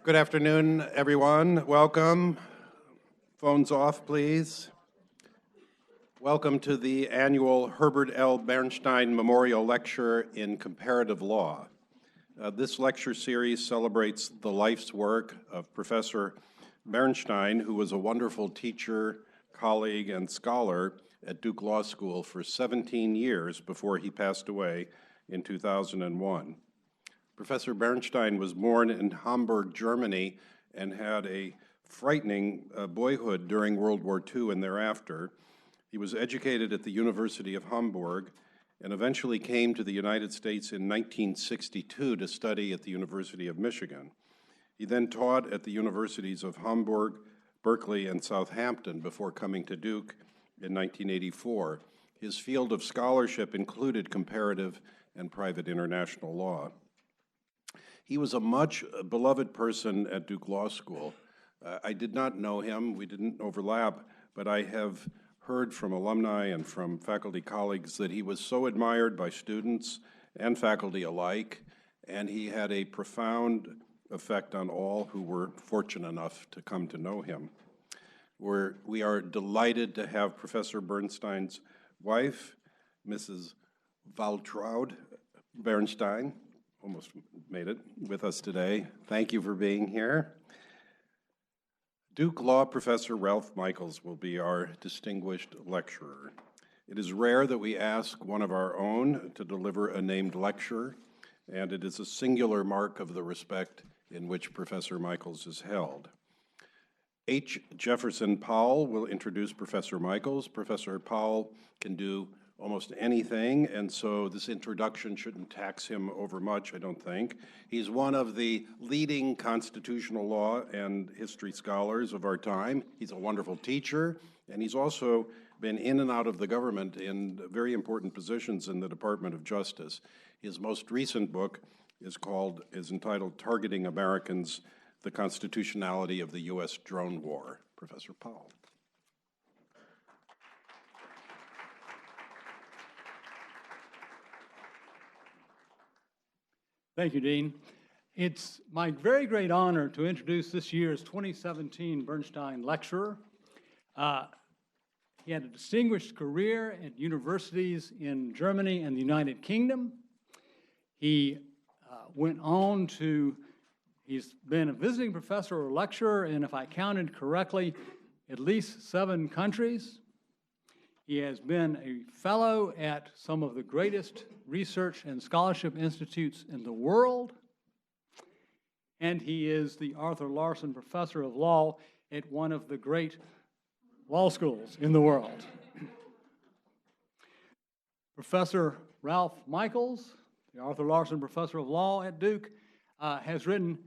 Good afternoon, everyone. Welcome. Phones off, please. Welcome to the annual Herbert L. Bernstein Memorial Lecture in Comparative Law. This lecture series celebrates the life's work of Professor Bernstein, who was a wonderful teacher, colleague, and scholar at Duke Law School for 17 years before he passed away in 2001. Professor Bernstein was born in Hamburg, Germany, and had a frightening boyhood during World War II and thereafter. He was educated at the University of Hamburg and eventually came to the United States in 1962 to study at the University of Michigan. He then taught at the universities of Hamburg, Berkeley, and Southampton before coming to Duke in 1984. His field of scholarship included comparative and private international law. He was a much beloved person at Duke Law School. I did not know him, we didn't overlap, but I have heard from alumni and from faculty colleagues that he was so admired by students and faculty alike, and he had a profound effect on all who were fortunate enough to come to know him. We are delighted to have Professor Bernstein's wife, Mrs. Waltraud Bernstein, almost made it, with us today. Thank you for being here. Duke Law Professor Ralf Michaels will be our distinguished lecturer. It is rare that we ask one of our own to deliver a named lecture, and it is a singular mark of the respect in which Professor Michaels is held. H. Jefferson Powell will introduce Professor Michaels. Professor Powell can do almost anything, and so this introduction shouldn't tax him over much, I don't think. He's one of the leading constitutional law and history scholars of our time. He's a wonderful teacher, and he's also been in and out of the government in very important positions in the Department of Justice. His most recent book is entitled Targeting Americans, the Constitutionality of the U.S. Drone War. Professor Powell. Thank you, Dean. It's my very great honor to introduce this year's 2017 Bernstein Lecturer. He had a distinguished career at universities in Germany and the United Kingdom. He went on to, he's been a visiting professor or lecturer in, if I counted correctly, at least 7 countries. He has been a fellow at some of the greatest research and scholarship institutes in the world, and he is the Arthur Larson Professor of Law at one of the great law schools in the world. Professor Ralf Michaels, the Arthur Larson Professor of Law at Duke, has written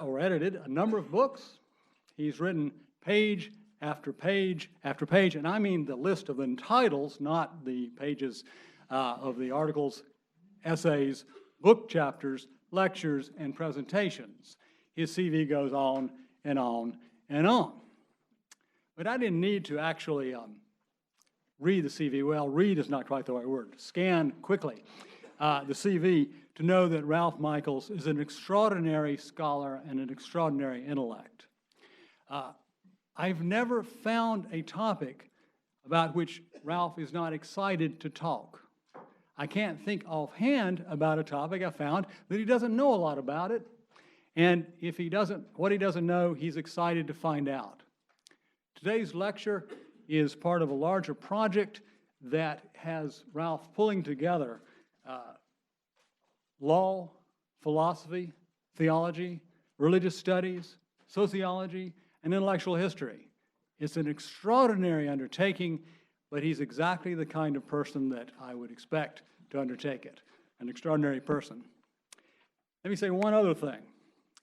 or edited a number of books. He's written page after page after page, and I mean the list of titles, not the pages of the articles, essays, book chapters, lectures, and presentations. His CV goes on and on and on. But I didn't need to actually read the CV. Well, read is not quite the right word. Scan quickly the CV to know that Ralf Michaels is an extraordinary scholar and an extraordinary intellect. I've never found a topic about which Ralf is not excited to talk. I can't think offhand about a topic I found that he doesn't know a lot about it, and if he doesn't, what he doesn't know, he's excited to find out. Today's lecture is part of a larger project that has Ralf pulling together law, philosophy, theology, religious studies, sociology, and intellectual history. It's an extraordinary undertaking, but he's exactly the kind of person that I would expect to undertake it, an extraordinary person. Let me say one other thing.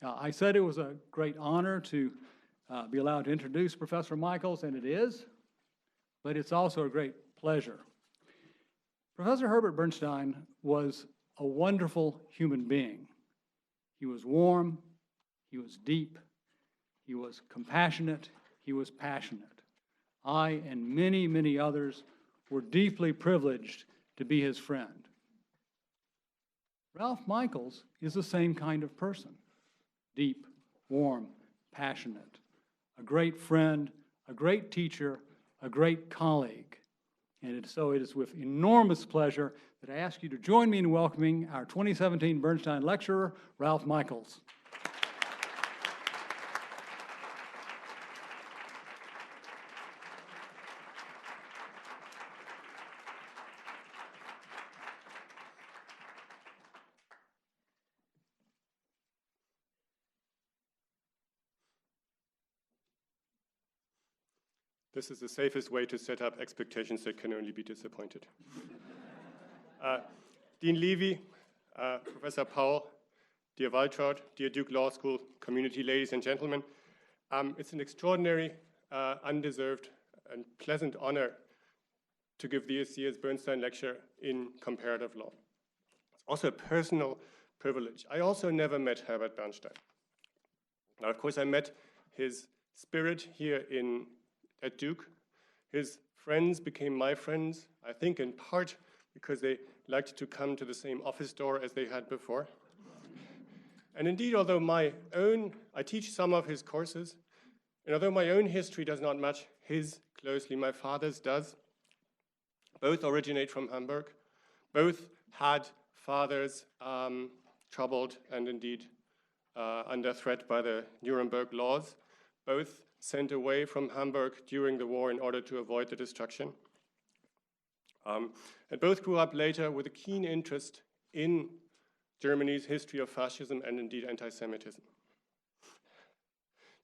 I said it was a great honor to be allowed to introduce Professor Michaels, and it is, but it's also a great pleasure. Professor Herbert Bernstein was a wonderful human being. He was warm, he was deep, he was compassionate, he was passionate. I and many, many others were deeply privileged to be his friend. Ralf Michaels is the same kind of person. deep, warm, passionate, a great friend, a great teacher, a great colleague. And so it is with enormous pleasure that I ask you to join me in welcoming our 2017 Bernstein lecturer, Ralf Michaels. This is the safest way to set up expectations that can only be disappointed. Dean Levy, Professor Powell, dear Waltraud, dear Duke Law School community, ladies and gentlemen, it's an extraordinary, undeserved, and pleasant honor to give this year's Bernstein lecture in comparative law. It's also a personal privilege. I also never met Herbert Bernstein. Now, of course, I met his spirit here at Duke. His friends became my friends, I think in part because they liked to come to the same office door as they had before. And indeed, although I teach some of his courses, and although my own history does not match his closely, my father's does. Both originate from Hamburg. Both had fathers troubled and indeed under threat by the Nuremberg laws. Both sent away from Hamburg during the war in order to avoid the destruction. And both grew up later with a keen interest in Germany's history of fascism and indeed anti-Semitism.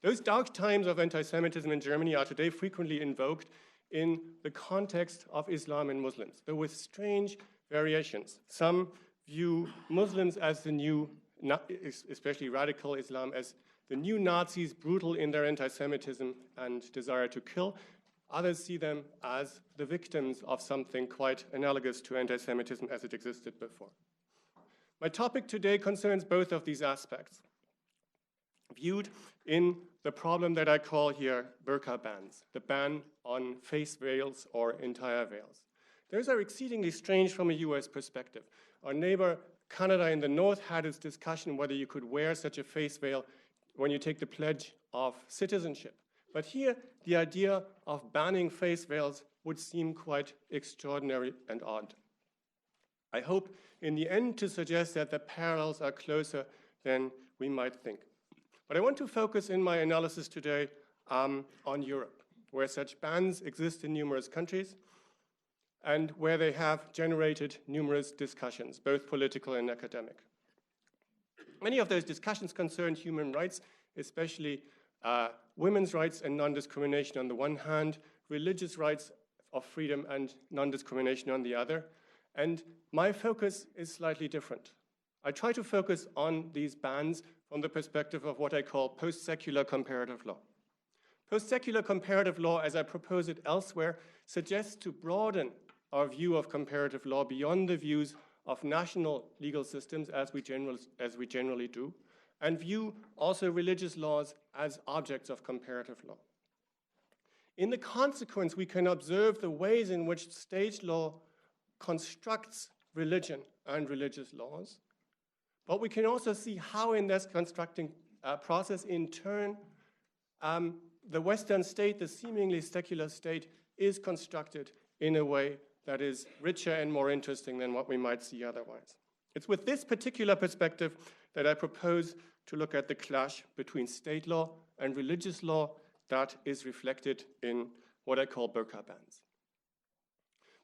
Those dark times of anti-Semitism in Germany are today frequently invoked in the context of Islam and Muslims, though with strange variations. Some view Muslims as the new, especially radical Islam, as the new Nazis, brutal in their anti-Semitism and desire to kill. Others see them as the victims of something quite analogous to anti-Semitism as it existed before. My topic today concerns both of these aspects, viewed in the problem that I call here burqa bans, the ban on face veils or entire veils. Those are exceedingly strange from a US perspective. Our neighbor Canada in the north had its discussion whether you could wear such a face veil when you take the pledge of citizenship. But here, the idea of banning face veils would seem quite extraordinary and odd. I hope in the end to suggest that the parallels are closer than we might think. But I want to focus in my analysis today on Europe, where such bans exist in numerous countries and where they have generated numerous discussions, both political and academic. Many of those discussions concern human rights, especially women's rights and non-discrimination on the one hand, religious rights of freedom and non-discrimination on the other. And my focus is slightly different. I try to focus on these bans from the perspective of what I call post-secular comparative law. Post-secular comparative law, as I propose it elsewhere, suggests to broaden our view of comparative law beyond the views of national legal systems, as we generally do, and view also religious laws as objects of comparative law. In the consequence, we can observe the ways in which state law constructs religion and religious laws, but we can also see how in this constructing process, in turn, the Western state, the seemingly secular state, is constructed in a way that is richer and more interesting than what we might see otherwise. It's with this particular perspective that I propose to look at the clash between state law and religious law that is reflected in what I call burqa bans.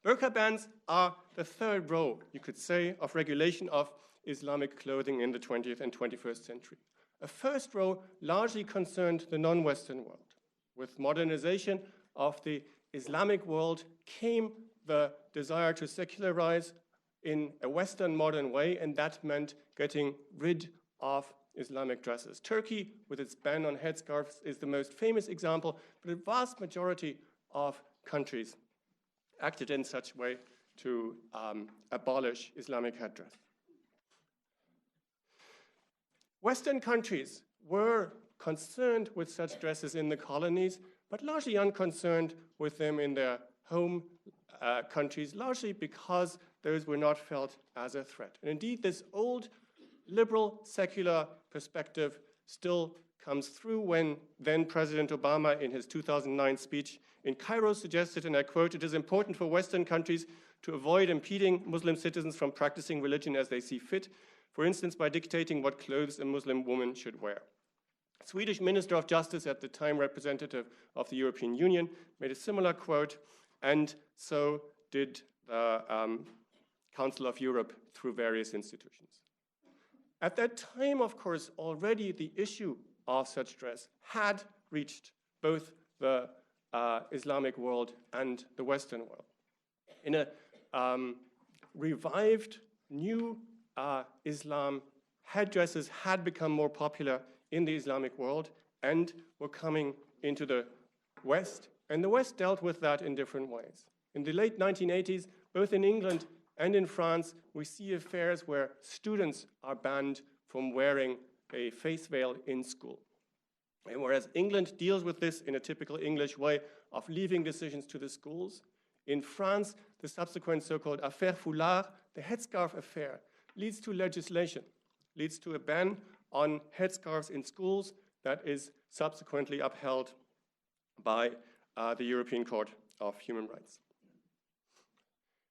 Burqa bans are the third row, you could say, of regulation of Islamic clothing in the 20th and 21st century. A first row largely concerned the non-Western world. With modernization of the Islamic world came the desire to secularize in a Western modern way, and that meant getting rid of Islamic dresses. Turkey, with its ban on headscarves, is the most famous example, but a vast majority of countries acted in such a way to abolish Islamic headdress. Western countries were concerned with such dresses in the colonies, but largely unconcerned with them in their home countries, largely because those were not felt as a threat. And indeed, this old liberal secular perspective still comes through when then President Obama, in his 2009 speech in Cairo, suggested, and I quote, "It is important for Western countries to avoid impeding Muslim citizens from practicing religion as they see fit, for instance, by dictating what clothes a Muslim woman should wear." Swedish Minister of Justice, at the time representative of the European Union, made a similar quote, and so did the Council of Europe through various institutions. At that time, of course, already the issue of such dress had reached both the Islamic world and the Western world. In a revived new Islam, headdresses had become more popular in the Islamic world and were coming into the West, and the West dealt with that in different ways. In the late 1980s, both in England and in France, we see affairs where students are banned from wearing a face veil in school. And whereas England deals with this in a typical English way of leaving decisions to the schools, in France, the subsequent so-called affaire foulard, the headscarf affair, leads to legislation, leads to a ban on headscarves in schools that is subsequently upheld by the European Court of Human Rights.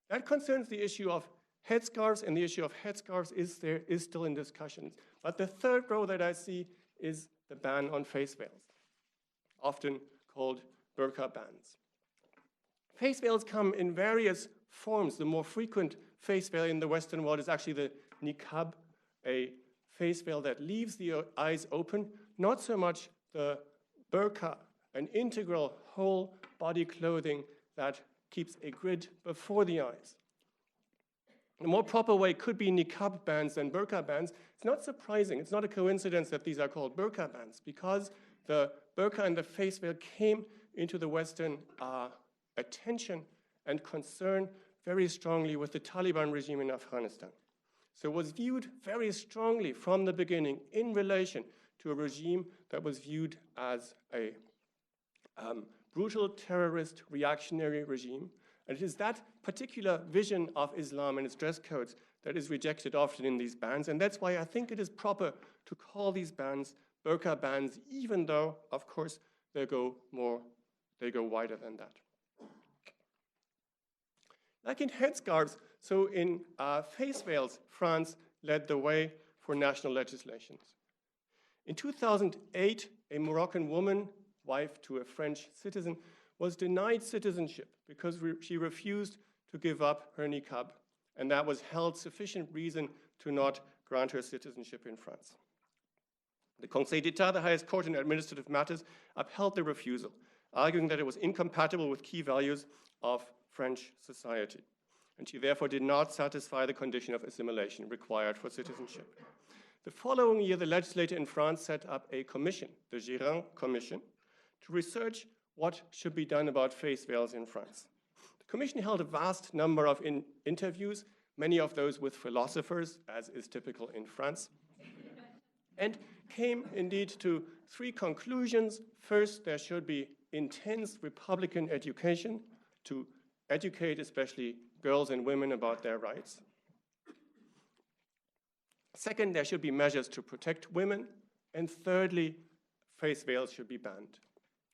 That concerns the issue of headscarves, and the issue of headscarves is still in discussion. But the third row that I see is the ban on face veils, often called burqa bans. Face veils come in various forms. The more frequent face veil in the Western world is actually the niqab, a face veil that leaves the eyes open, not so much the burqa, an integral whole body clothing that keeps a grid before the eyes. A more proper way could be niqab bans than burqa bans. It's not surprising, it's not a coincidence that these are called burqa bans, because the burqa and the face veil came into the Western attention and concern very strongly with the Taliban regime in Afghanistan. So it was viewed very strongly from the beginning in relation to a regime that was viewed as a brutal terrorist reactionary regime. And it is that particular vision of Islam and its dress codes that is rejected often in these bans. And that's why I think it is proper to call these bans burqa bans, even though, of course, they go wider than that. Like in headscarves, so in face veils, France led the way for national legislations. In 2008, a Moroccan woman, wife to a French citizen, was denied citizenship because she refused to give up her niqab, and that was held sufficient reason to not grant her citizenship in France. The Conseil d'État, the highest court in administrative matters, upheld the refusal, arguing that it was incompatible with key values of French society, and she therefore did not satisfy the condition of assimilation required for citizenship. The following year, the legislature in France set up a commission, the Girin Commission, to research what should be done about face veils in France. The commission held a vast number of interviews, many of those with philosophers, as is typical in France, and came indeed to three conclusions. First, there should be intense Republican education to educate especially girls and women about their rights. Second, there should be measures to protect women. And thirdly, face veils should be banned.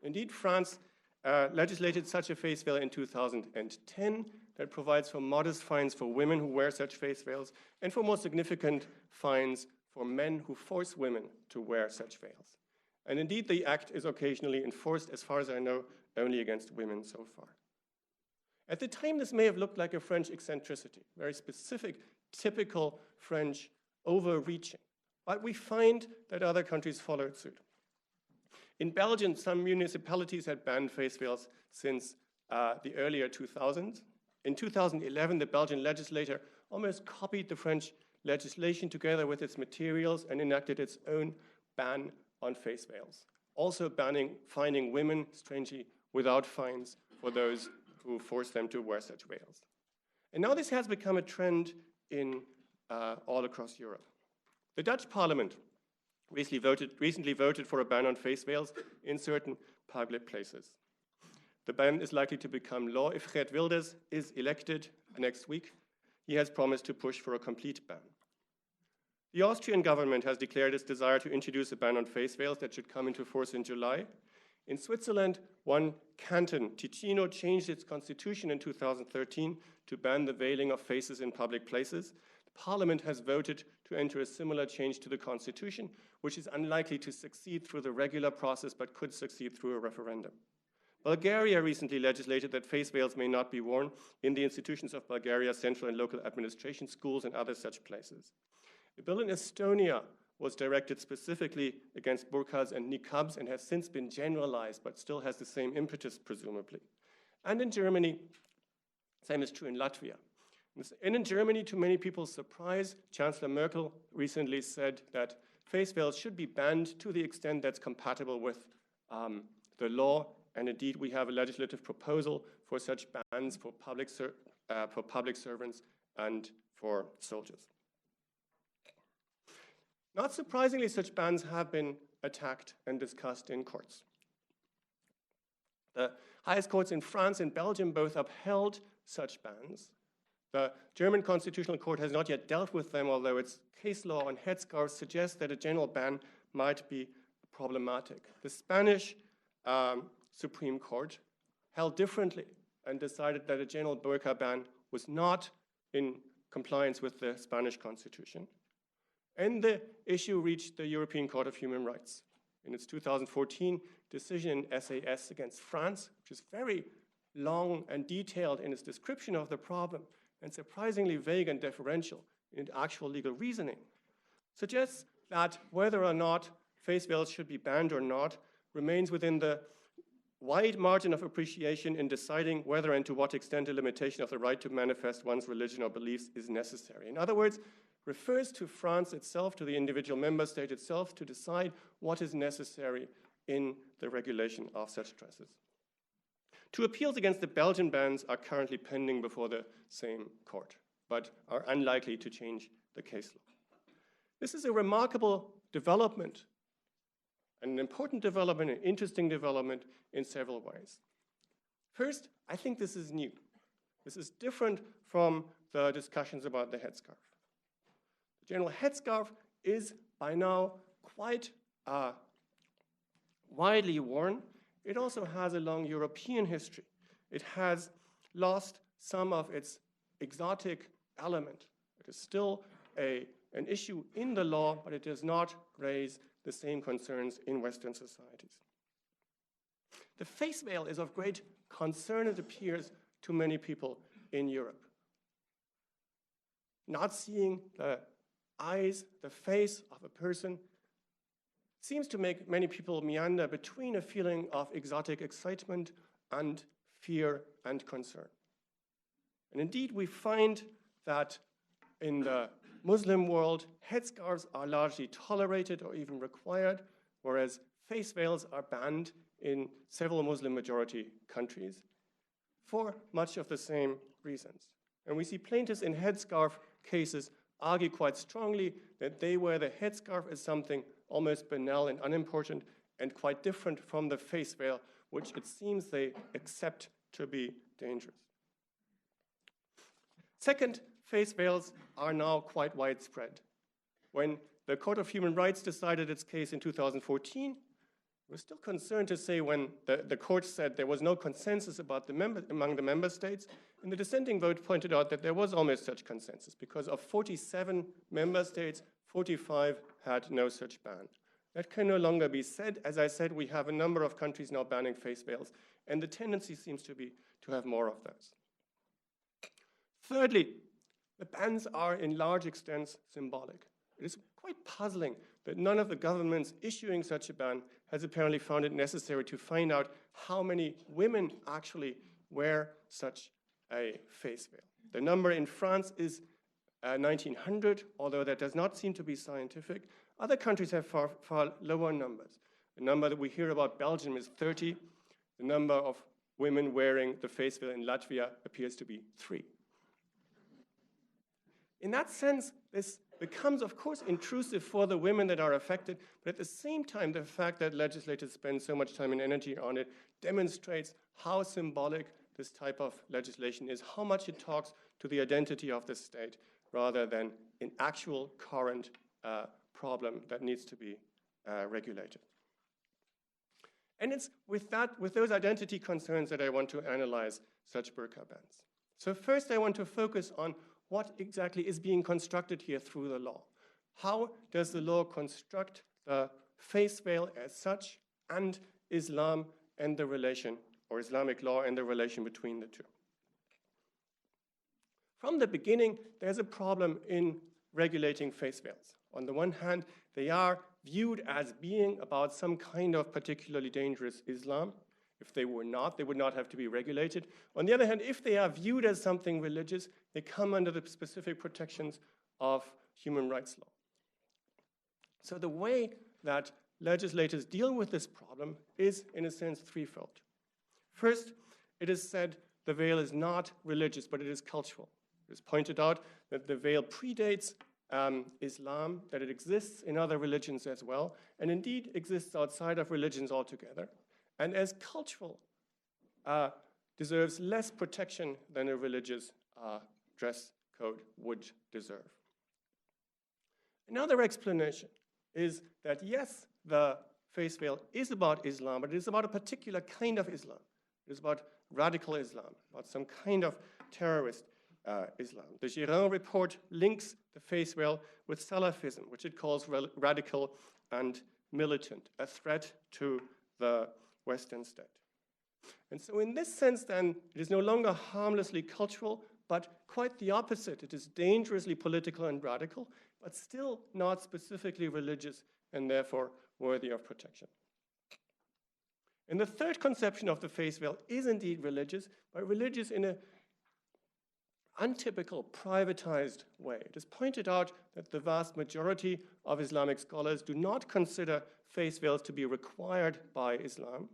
Indeed, France legislated such a face veil in 2010 that provides for modest fines for women who wear such face veils and for more significant fines for men who force women to wear such veils. And indeed, the act is occasionally enforced, as far as I know, only against women so far. At the time, this may have looked like a French eccentricity, very specific, typical French overreaching. But we find that other countries followed suit. In Belgium, some municipalities had banned face veils since the earlier 2000s. In 2011, the Belgian legislature almost copied the French legislation together with its materials and enacted its own ban on face veils, also fining women, strangely, without fines for those who force them to wear such veils. And now this has become a trend in all across Europe. The Dutch parliament recently voted for a ban on face veils in certain public places. The ban is likely to become law if Geert Wilders is elected next week. He has promised to push for a complete ban. The Austrian government has declared its desire to introduce a ban on face veils that should come into force in July. In Switzerland, one canton, Ticino, changed its constitution in 2013 to ban the veiling of faces in public places. Parliament has voted to enter a similar change to the constitution, which is unlikely to succeed through the regular process but could succeed through a referendum. Bulgaria recently legislated that face veils may not be worn in the institutions of Bulgaria's central and local administration, schools, and other such places. A bill in Estonia was directed specifically against burqas and niqabs and has since been generalized, but still has the same impetus, presumably. And in Germany, same is true in Latvia. And in Germany, to many people's surprise, Chancellor Merkel recently said that face veils should be banned to the extent that's compatible with the law. And indeed, we have a legislative proposal for such bans for public servants and for soldiers. Not surprisingly, such bans have been attacked and discussed in courts. The highest courts in France and Belgium both upheld such bans. The German Constitutional Court has not yet dealt with them, although its case law on headscarves suggests that a general ban might be problematic. The Spanish Supreme Court held differently and decided that a general burqa ban was not in compliance with the Spanish Constitution. And the issue reached the European Court of Human Rights. In its 2014 decision in SAS against France, which is very long and detailed in its description of the problem, and surprisingly vague and deferential in actual legal reasoning, suggests that whether or not face veils should be banned or not remains within the wide margin of appreciation in deciding whether and to what extent a limitation of the right to manifest one's religion or beliefs is necessary. In other words, refers to France itself, to the individual member state itself, to decide what is necessary in the regulation of such dresses. Two appeals against the Belgian bans are currently pending before the same court, but are unlikely to change the case law. This is a remarkable development, an important development, an interesting development in several ways. First, I think this is new. This is different from the discussions about the headscarf. The general headscarf is by now quite widely worn. It also has a long European history. It has lost some of its exotic element. It is still an issue in the law, but it does not raise the same concerns in Western societies. The face veil is of great concern, it appears, to many people in Europe. Not seeing the eyes, the face of a person seems to make many people meander between a feeling of exotic excitement and fear and concern. And indeed, we find that in the Muslim world, headscarves are largely tolerated or even required, whereas face veils are banned in several Muslim-majority countries for much of the same reasons. And we see plaintiffs in headscarf cases argue quite strongly that they wear the headscarf as something almost banal and unimportant and quite different from the face veil, which it seems they accept to be dangerous. Second, face veils are now quite widespread. When the Court of Human Rights decided its case in 2014, we're still concerned to say when the court said there was no consensus about among the member states, and the dissenting vote pointed out that there was almost such consensus, because of 47 member states, 45 had no such ban. That can no longer be said. As I said, we have a number of countries now banning face veils, and the tendency seems to be to have more of those. Thirdly, the bans are in large extents symbolic. It is quite puzzling that none of the governments issuing such a ban has apparently found it necessary to find out how many women actually wear such a face veil. The number in France is 1,900, although that does not seem to be scientific. Other countries have far lower numbers. The number that we hear about Belgium is 30. The number of women wearing the face veil in Latvia appears to be 3. In that sense, this becomes, of course, intrusive for the women that are affected, but at the same time, the fact that legislators spend so much time and energy on it demonstrates how symbolic this type of legislation is, how much it talks to the identity of the state, rather than in actual current problem that needs to be regulated. And it's with those identity concerns that I want to analyze such burqa bans. So first I want to focus on what exactly is being constructed here through the law. How does the law construct the face veil as such and Islam and the relation, or Islamic law and the relation between the two? From the beginning, there's a problem in regulating face veils. On the one hand, they are viewed as being about some kind of particularly dangerous Islam. If they were not, they would not have to be regulated. On the other hand, if they are viewed as something religious, they come under the specific protections of human rights law. So the way that legislators deal with this problem is, in a sense, threefold. First, it is said the veil is not religious, but it is cultural. It is pointed out that the veil predates Islam, that it exists in other religions as well, and indeed exists outside of religions altogether, and as cultural, deserves less protection than a religious dress code would deserve. Another explanation is that, yes, the face veil is about Islam, but it is about a particular kind of Islam. It is about radical Islam, about some kind of terrorist Islam. The Giron report links the face veil with Salafism, which it calls radical and militant, a threat to the Western state. And so in this sense, then, it is no longer harmlessly cultural, but quite the opposite. It is dangerously political and radical, but still not specifically religious and therefore worthy of protection. And the third conception of the face veil is indeed religious, but religious in an untypical, privatized way. It is pointed out that the vast majority of Islamic scholars do not consider face veils to be required by Islam.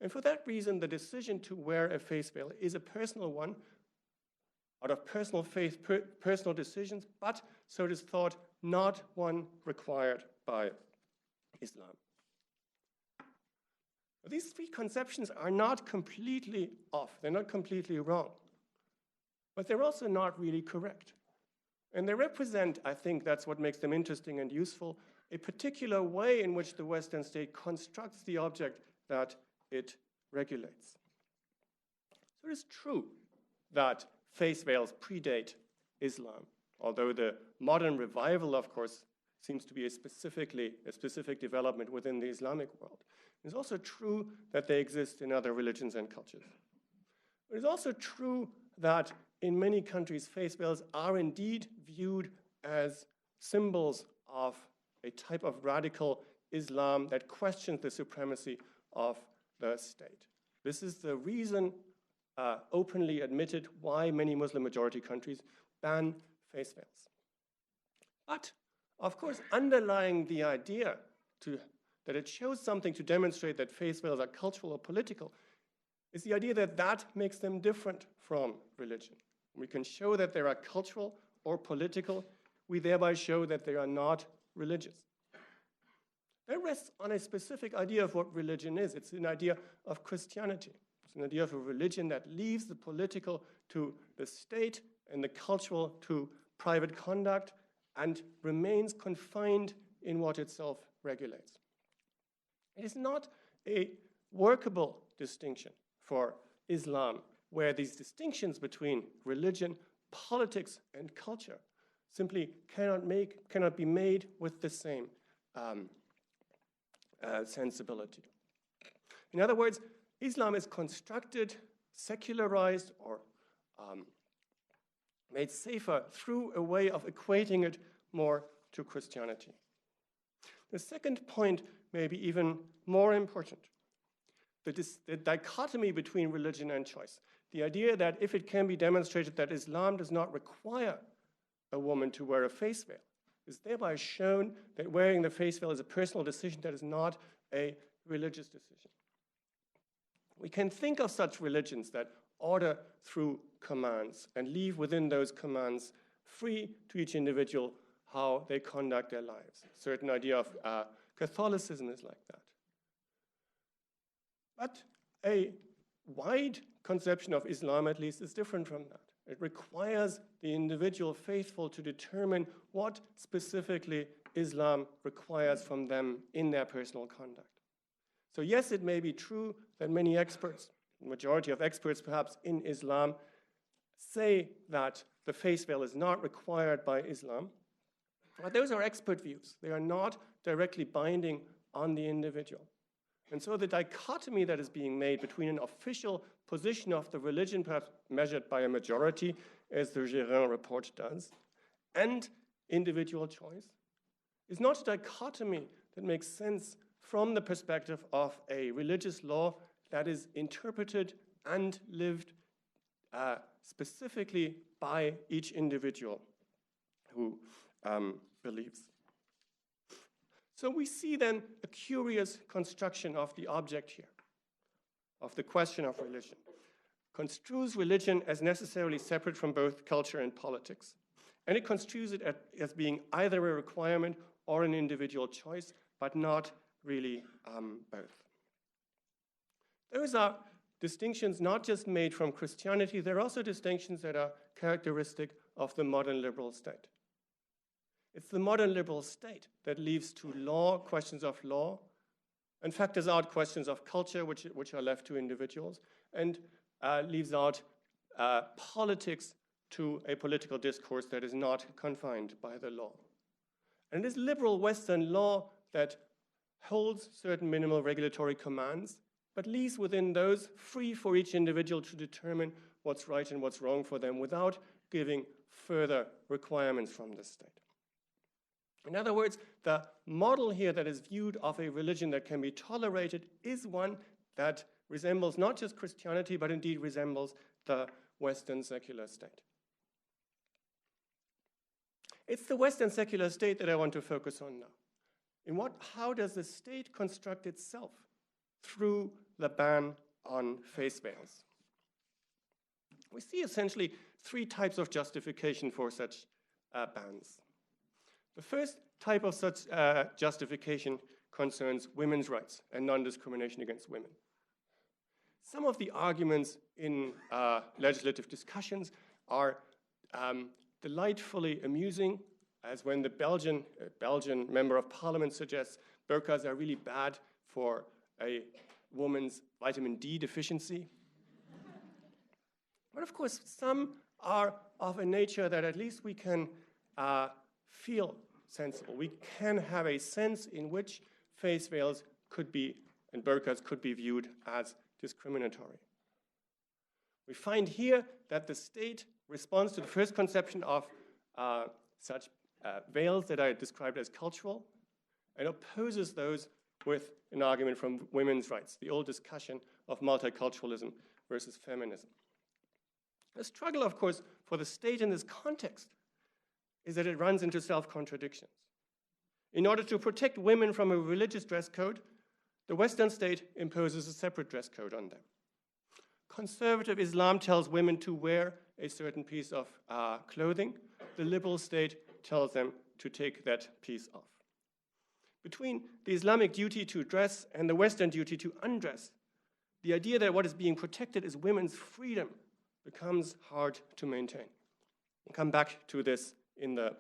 And for that reason, the decision to wear a face veil is a personal one, out of personal faith, personal decisions, but, so it is thought, not one required by Islam. These three conceptions are not completely off. They're not completely wrong. But they're also not really correct. And they represent, I think that's what makes them interesting and useful, a particular way in which the Western state constructs the object that it regulates. So it is true that face veils predate Islam, although the modern revival, of course, seems to be a specific development within the Islamic world. It's also true that they exist in other religions and cultures. It is also true that in many countries, face veils are indeed viewed as symbols of a type of radical Islam that questions the supremacy of the state. This is the reason, openly admitted, why many Muslim majority countries ban face veils. But, of course, underlying the idea that it shows something to demonstrate that face veils are cultural or political is the idea that that makes them different from religion. We can show that they are cultural or political. We thereby show that they are not religious. That rests on a specific idea of what religion is. It's an idea of Christianity. It's an idea of a religion that leaves the political to the state and the cultural to private conduct and remains confined in what itself regulates. It is not a workable distinction for Islam, where these distinctions between religion, politics, and culture simply cannot be made with the same sensibility. In other words, Islam is constructed, secularized, or made safer through a way of equating it more to Christianity. The second point may be even more important. The dichotomy between religion and choice. The idea that if it can be demonstrated that Islam does not require a woman to wear a face veil, is thereby shown that wearing the face veil is a personal decision that is not a religious decision. We can think of such religions that order through commands and leave within those commands free to each individual how they conduct their lives. A certain idea of Catholicism is like that. But a wide conception of Islam, at least, is different from that. It requires the individual faithful to determine what specifically Islam requires from them in their personal conduct. So yes, it may be true that many experts, the majority of experts perhaps in Islam, say that the face veil is not required by Islam, but those are expert views. They are not directly binding on the individual. And so the dichotomy that is being made between an official position of the religion, perhaps measured by a majority, as the Gérin report does, and individual choice, is not a dichotomy that makes sense from the perspective of a religious law that is interpreted and lived specifically by each individual who believes. So we see then a curious construction of the object here, of the question of religion. Construes religion as necessarily separate from both culture and politics. And it construes it as being either a requirement or an individual choice, but not really both. Those are distinctions not just made from Christianity, they're also distinctions that are characteristic of the modern liberal state. It's the modern liberal state that leaves to law questions of law and factors out questions of culture, which are left to individuals, and leaves out politics to a political discourse that is not confined by the law. And it is liberal Western law that holds certain minimal regulatory commands, but leaves within those free for each individual to determine what's right and what's wrong for them without giving further requirements from the state. In other words, the model here that is viewed of a religion that can be tolerated is one that resembles not just Christianity, but indeed resembles the Western secular state. It's the Western secular state that I want to focus on now. How does the state construct itself through the ban on face veils? We see essentially three types of justification for such bans. The first type of such justification concerns women's rights and non-discrimination against women. Some of the arguments in legislative discussions are delightfully amusing, as when the Belgian member of parliament suggests burqas are really bad for a woman's vitamin D deficiency. But of course, some are of a nature that at least we can feel sensible. We can have a sense in which face veils could be, and burqas could be viewed as discriminatory. We find here that the state responds to the first conception of such veils that I described as cultural and opposes those with an argument from women's rights, the old discussion of multiculturalism versus feminism. The struggle, of course, for the state in this context is that it runs into self-contradictions. In order to protect women from a religious dress code, the Western state imposes a separate dress code on them. Conservative Islam tells women to wear a certain piece of clothing. The liberal state tells them to take that piece off. Between the Islamic duty to dress and the Western duty to undress, the idea that what is being protected is women's freedom becomes hard to maintain. I'll come back to this in the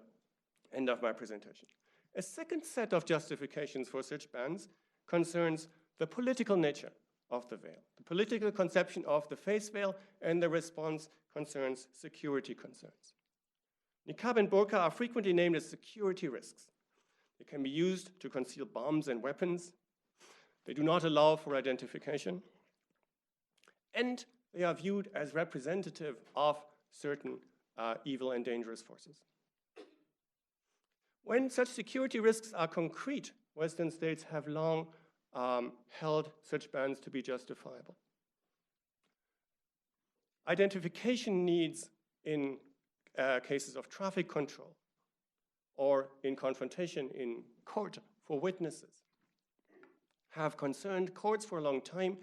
end of my presentation. A second set of justifications for such bans concerns the political nature of the veil. The political conception of the face veil and the response concerns security concerns. Niqab and burqa are frequently named as security risks. They can be used to conceal bombs and weapons. They do not allow for identification. And they are viewed as representative of certain evil and dangerous forces. When such security risks are concrete, Western states have long held such bans to be justifiable. Identification needs in cases of traffic control or in confrontation in court for witnesses have concerned courts for a long time.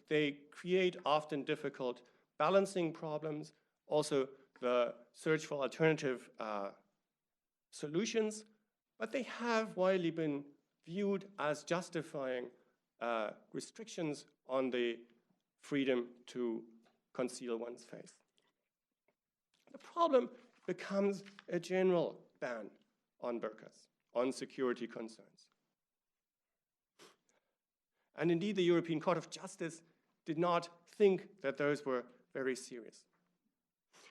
They create often difficult balancing problems, also the search for alternative solutions, but they have widely been viewed as justifying restrictions on the freedom to conceal one's face. The problem becomes a general ban on burqas, on security concerns. And indeed, the European Court of Justice did not think that those were very serious.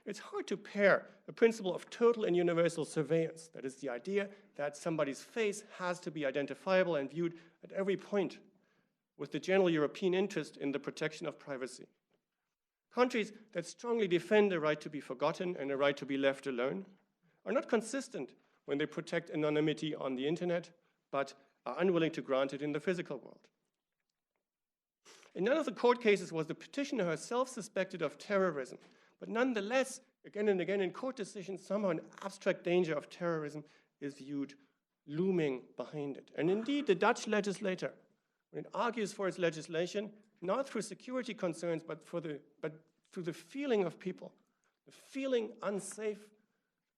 It's hard to pair a principle of total and universal surveillance, that is the idea that somebody's face has to be identifiable and viewed at every point, with the general European interest in the protection of privacy. Countries that strongly defend the right to be forgotten and the right to be left alone are not consistent when they protect anonymity on the internet, but are unwilling to grant it in the physical world. In none of the court cases was the petitioner herself suspected of terrorism, but nonetheless, again and again in court decisions, somehow an abstract danger of terrorism is viewed looming behind it. And indeed, the Dutch legislator, when it argues for its legislation, not through security concerns, but through the feeling of people, the feeling unsafe.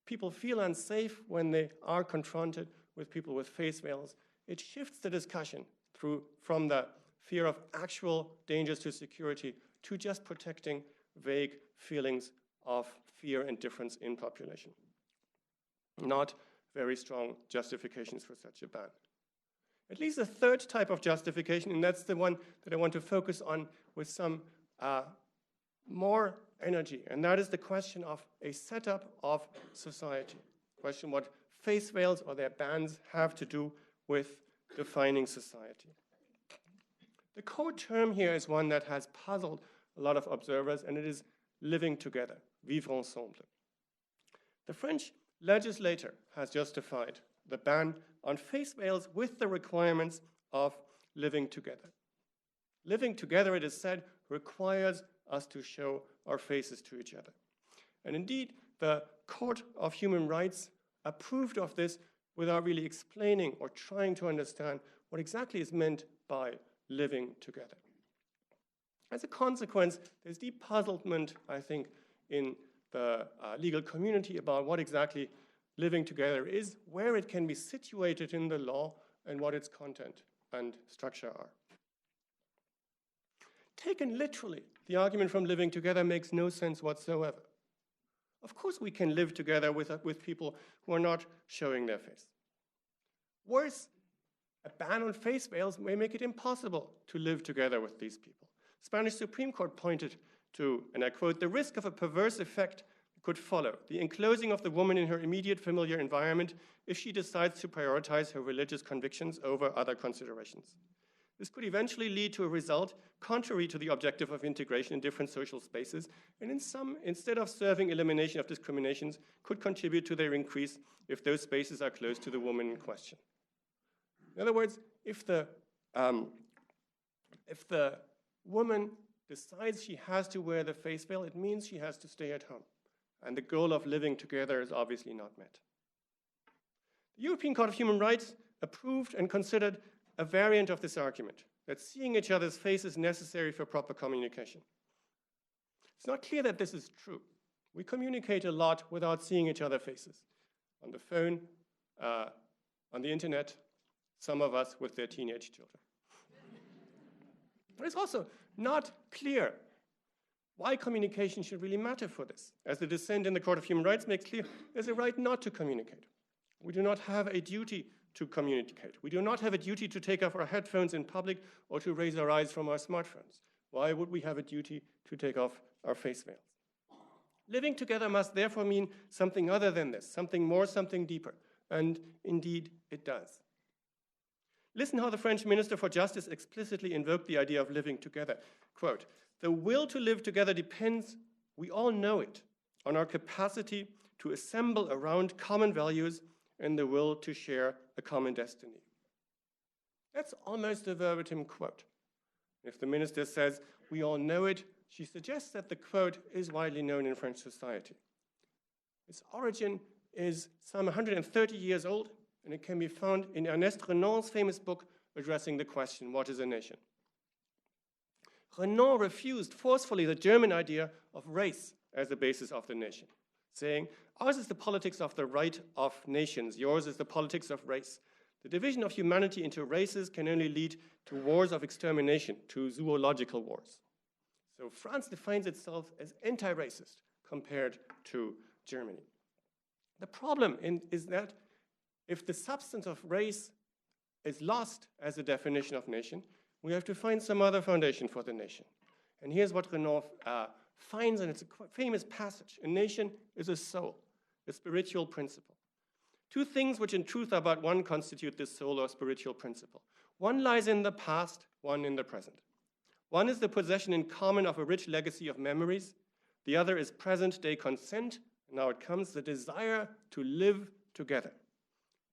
People feel unsafe when they are confronted with people with face veils. It shifts the discussion from the fear of actual dangers to security to just protecting vague feelings of fear and difference in population. Not very strong justifications for such a ban. At least a third type of justification, and that's the one that I want to focus on with some more energy, and that is the question of a setup of society. Question what face veils or their bans have to do with defining society. The core term here is one that has puzzled a lot of observers, and it is living together, vivre ensemble. The French legislator has justified the ban on face veils with the requirements of living together. Living together, it is said, requires us to show our faces to each other. And indeed, the Court of Human Rights approved of this without really explaining or trying to understand what exactly is meant by living together. As a consequence, there's deep puzzlement, I think, in the legal community about what exactly living together is, where it can be situated in the law, and what its content and structure are. Taken literally, the argument from living together makes no sense whatsoever. Of course we can live together with people who are not showing their face. Worse, a ban on face veils may make it impossible to live together with these people. Spanish Supreme Court pointed to, and I quote, the risk of a perverse effect could follow, the enclosing of the woman in her immediate familiar environment if she decides to prioritize her religious convictions over other considerations. This could eventually lead to a result contrary to the objective of integration in different social spaces, and in some, instead of serving elimination of discriminations, could contribute to their increase if those spaces are close to the woman in question. In other words, if the woman decides she has to wear the face veil, it means she has to stay at home. And the goal of living together is obviously not met. The European Court of Human Rights approved and considered a variant of this argument, that seeing each other's face is necessary for proper communication. It's not clear that this is true. We communicate a lot without seeing each other's faces. On the phone, on the internet, some of us with their teenage children. But it's also not clear why communication should really matter for this. As the dissent in the Court of Human Rights makes clear, there's a right not to communicate. We do not have a duty to communicate. We do not have a duty to take off our headphones in public or to raise our eyes from our smartphones. Why would we have a duty to take off our face veils? Living together must therefore mean something other than this, something more, something deeper. And indeed, it does. Listen how the French Minister for Justice explicitly invoked the idea of living together. Quote, the will to live together depends, we all know it, on our capacity to assemble around common values and the will to share a common destiny. That's almost a verbatim quote. If the minister says, we all know it, she suggests that the quote is widely known in French society. Its origin is some 130 years old, and it can be found in Ernest Renan's famous book addressing the question, what is a nation? Renan refused forcefully the German idea of race as the basis of the nation, saying, ours is the politics of the right of nations, yours is the politics of race. The division of humanity into races can only lead to wars of extermination, to zoological wars. So France defines itself as anti-racist compared to Germany. The problem is that if the substance of race is lost as a definition of nation, we have to find some other foundation for the nation. And here's what Renan finds, and it's a famous passage. A nation is a soul, a spiritual principle. Two things which in truth are but one constitute this soul or spiritual principle. One lies in the past, one in the present. One is the possession in common of a rich legacy of memories. The other is present-day consent. Now it comes, the desire to live together.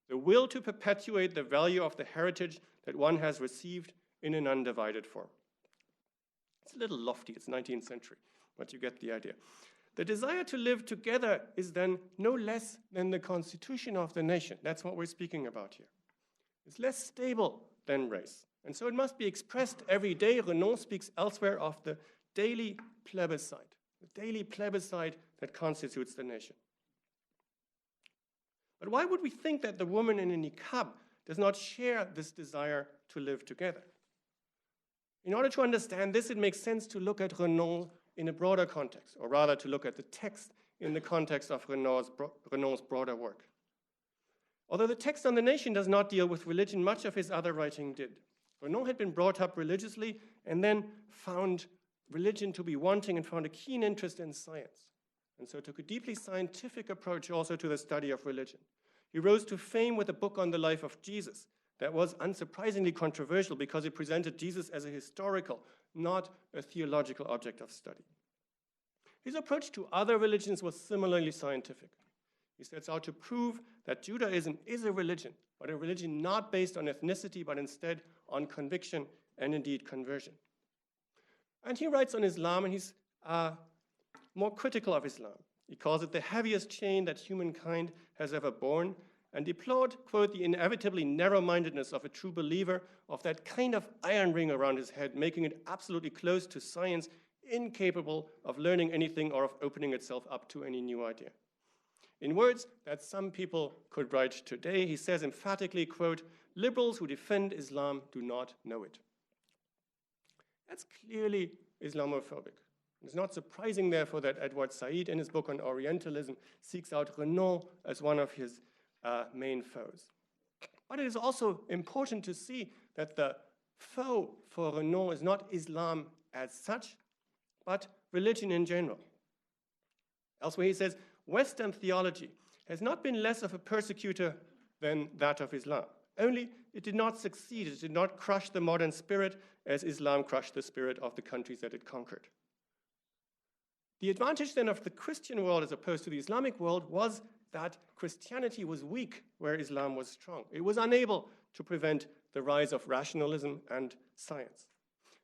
The will to perpetuate the value of the heritage that one has received in an undivided form. It's a little lofty, it's 19th century, but you get the idea. The desire to live together is then no less than the constitution of the nation. That's what we're speaking about here. It's less stable than race. And so it must be expressed every day. Renan speaks elsewhere of the daily plebiscite that constitutes the nation. But why would we think that the woman in a niqab does not share this desire to live together? In order to understand this, it makes sense to look at Renan in a broader context, or rather to look at the text in the context of Renan's broader work. Although the text on the nation does not deal with religion, much of his other writing did. Renan had been brought up religiously and then found religion to be wanting and found a keen interest in science. And so took a deeply scientific approach also to the study of religion. He rose to fame with a book on the life of Jesus that was unsurprisingly controversial because it presented Jesus as a historical, not a theological object of study. His approach to other religions was similarly scientific. He sets out to prove that Judaism is a religion, but a religion not based on ethnicity, but instead on conviction and indeed conversion. And he writes on Islam, and he's more critical of Islam. He calls it the heaviest chain that humankind has ever borne, and deplored, quote, the inevitably narrow-mindedness of a true believer, of that kind of iron ring around his head, making it absolutely close to science, incapable of learning anything or of opening itself up to any new idea. In words that some people could write today, he says emphatically, quote, liberals who defend Islam do not know it. That's clearly Islamophobic. It's not surprising, therefore, that Edward Said, in his book on Orientalism, seeks out Renan as one of his main foes. But it is also important to see that the foe for Renan is not Islam as such, but religion in general. Elsewhere he says, Western theology has not been less of a persecutor than that of Islam. Only it did not succeed, it did not crush the modern spirit as Islam crushed the spirit of the countries that it conquered. The advantage then of the Christian world as opposed to the Islamic world was that Christianity was weak where Islam was strong. It was unable to prevent the rise of rationalism and science.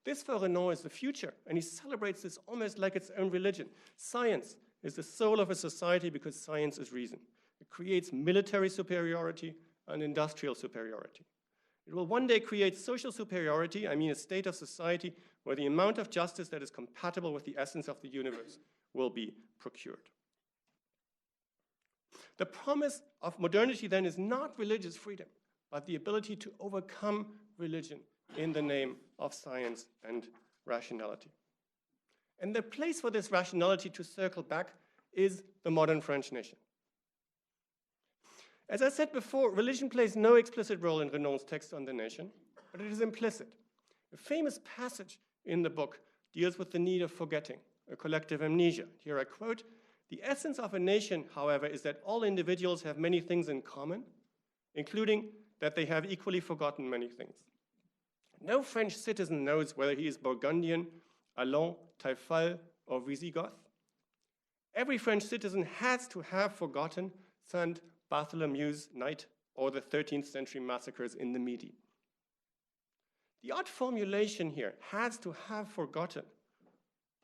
This for Renan is the future, and he celebrates this almost like its own religion. Science is the soul of a society because science is reason. It creates military superiority and industrial superiority. It will one day create social superiority, I mean a state of society where the amount of justice that is compatible with the essence of the universe will be procured. The promise of modernity then is not religious freedom, but the ability to overcome religion in the name of science and rationality. And the place for this rationality to circle back is the modern French nation. As I said before, religion plays no explicit role in Renan's text on the nation, but it is implicit. A famous passage in the book deals with the need of forgetting, a collective amnesia. Here I quote, "The essence of a nation, however, is that all individuals have many things in common, including that they have equally forgotten many things. No French citizen knows whether he is Burgundian, Allan, Taifal, or Visigoth. Every French citizen has to have forgotten St. Bartholomew's Night or the 13th century massacres in the Midi." The odd formulation here, has to have forgotten,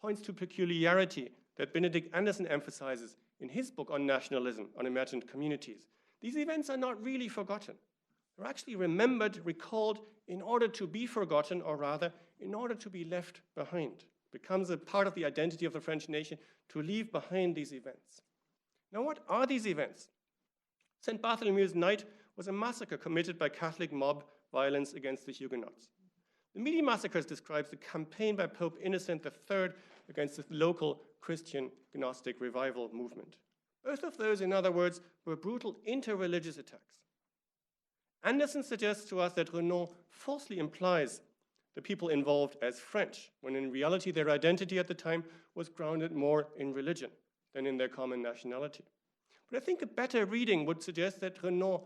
points to peculiarity that Benedict Anderson emphasizes in his book on nationalism, on imagined communities. These events are not really forgotten. They're actually remembered, recalled, in order to be forgotten, or rather, in order to be left behind. It becomes a part of the identity of the French nation to leave behind these events. Now, what are these events? St. Bartholomew's Night was a massacre committed by Catholic mob violence against the Huguenots. The Midi massacres describes the campaign by Pope Innocent III against the local Christian Gnostic revival movement. Both of those, in other words, were brutal interreligious attacks. Anderson suggests to us that Renan falsely implies the people involved as French, when in reality their identity at the time was grounded more in religion than in their common nationality. But I think a better reading would suggest that Renan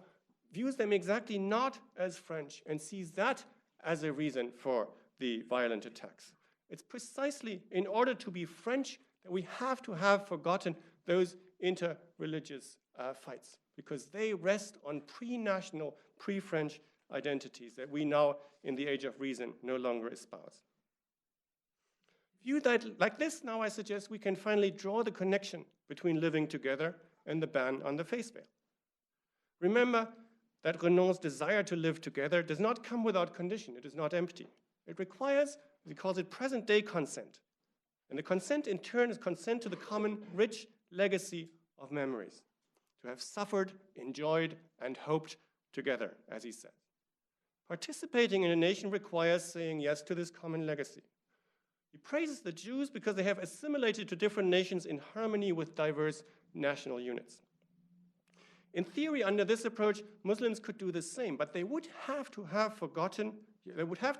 views them exactly not as French and sees that as a reason for the violent attacks. It's precisely in order to be French that we have to have forgotten those inter-religious fights, because they rest on pre-national, pre-French identities that we now, in the age of reason, no longer espouse. Viewed like this, now I suggest we can finally draw the connection between living together and the ban on the face veil. Remember that Renan's desire to live together does not come without condition. It is not empty. It requires, as he calls it, present-day consent. And the consent, in turn, is consent to the common, rich legacy of memories, to have suffered, enjoyed, and hoped together, as he said. Participating in a nation requires saying yes to this common legacy. He praises the Jews because they have assimilated to different nations in harmony with diverse national units. In theory, under this approach, Muslims could do the same, but they would have to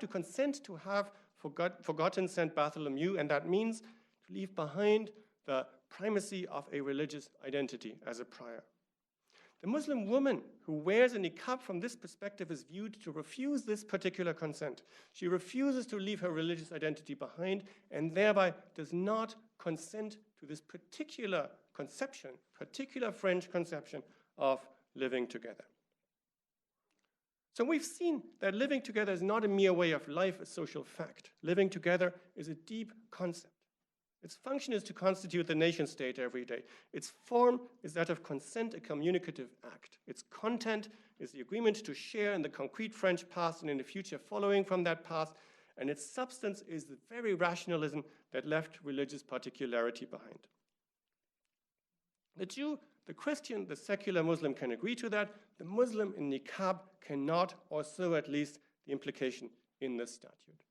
consent to have forgotten St. Bartholomew, and that means to leave behind the primacy of a religious identity as a prior. The Muslim woman who wears a niqab from this perspective is viewed to refuse this particular consent. She refuses to leave her religious identity behind and thereby does not consent to this particular conception, particular French conception of living together. So we've seen that living together is not a mere way of life, a social fact. Living together is a deep concept. Its function is to constitute the nation state every day. Its form is that of consent, a communicative act. Its content is the agreement to share in the concrete French past and in the future following from that past. And its substance is the very rationalism that left religious particularity behind. The Jew, the Christian, the secular Muslim can agree to that. The Muslim in niqab cannot, or so at least the implication in this statute.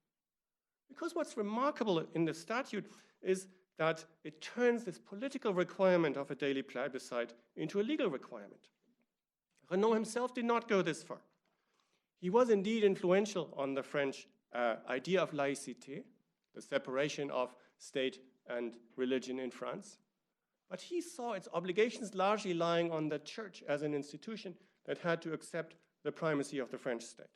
Because what's remarkable in the statute is that it turns this political requirement of a daily plebiscite into a legal requirement. Renan himself did not go this far. He was indeed influential on the French idea of laïcité, the separation of state and religion in France, but he saw its obligations largely lying on the church as an institution that had to accept the primacy of the French state.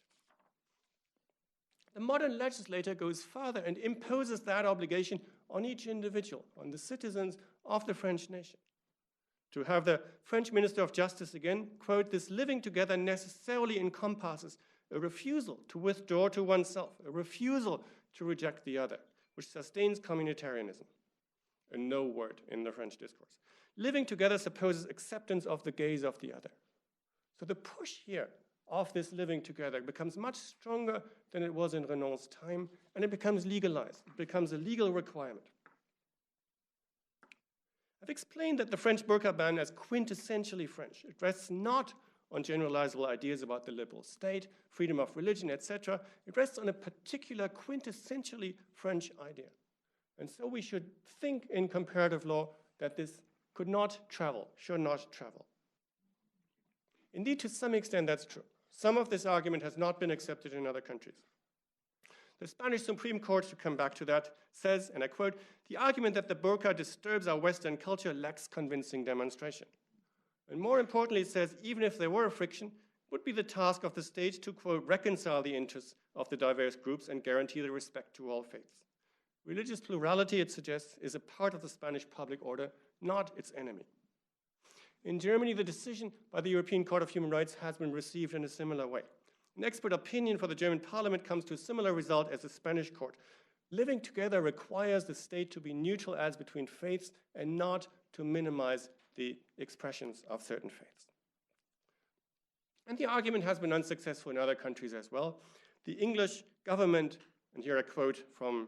The modern legislator goes further and imposes that obligation on each individual, on the citizens of the French nation. To have the French Minister of Justice again quote, "This living together necessarily encompasses a refusal to withdraw to oneself, a refusal to reject the other, which sustains communitarianism." A no word in the French discourse. Living together supposes acceptance of the gaze of the other. So the push here of this living together becomes much stronger than it was in Renan's time, and it becomes legalized. It becomes a legal requirement. I've explained that the French burqa ban is quintessentially French. It rests not on generalizable ideas about the liberal state, freedom of religion, etc. It rests on a particular quintessentially French idea. And so we should think in comparative law that this could not travel, should not travel. Indeed, to some extent, that's true. Some of this argument has not been accepted in other countries. The Spanish Supreme Court, to come back to that, says, and I quote, "The argument that the burqa disturbs our Western culture lacks convincing demonstration." And more importantly, it says, even if there were a friction, it would be the task of the state to, quote, "reconcile the interests of the diverse groups and guarantee the respect to all faiths." Religious plurality, it suggests, is a part of the Spanish public order, not its enemy. In Germany, the decision by the European Court of Human Rights has been received in a similar way. An expert opinion for the German parliament comes to a similar result as the Spanish court. Living together requires the state to be neutral as between faiths and not to minimize the expressions of certain faiths. And the argument has been unsuccessful in other countries as well. The English government, and here I quote from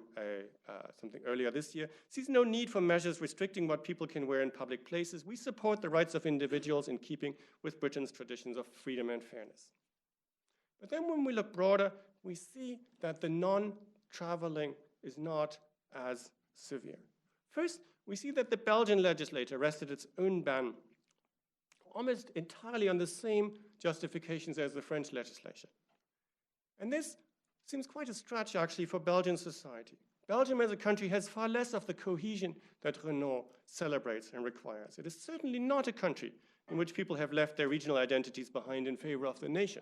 something earlier this year, "sees no need for measures restricting what people can wear in public places. We support the rights of individuals in keeping with Britain's traditions of freedom and fairness." But then when we look broader, we see that the non-traveling is not as severe. First, we see that the Belgian legislature rested its own ban almost entirely on the same justifications as the French legislation. And this seems quite a stretch, actually, for Belgian society. Belgium as a country has far less of the cohesion that Renan celebrates and requires. It is certainly not a country in which people have left their regional identities behind in favor of the nation.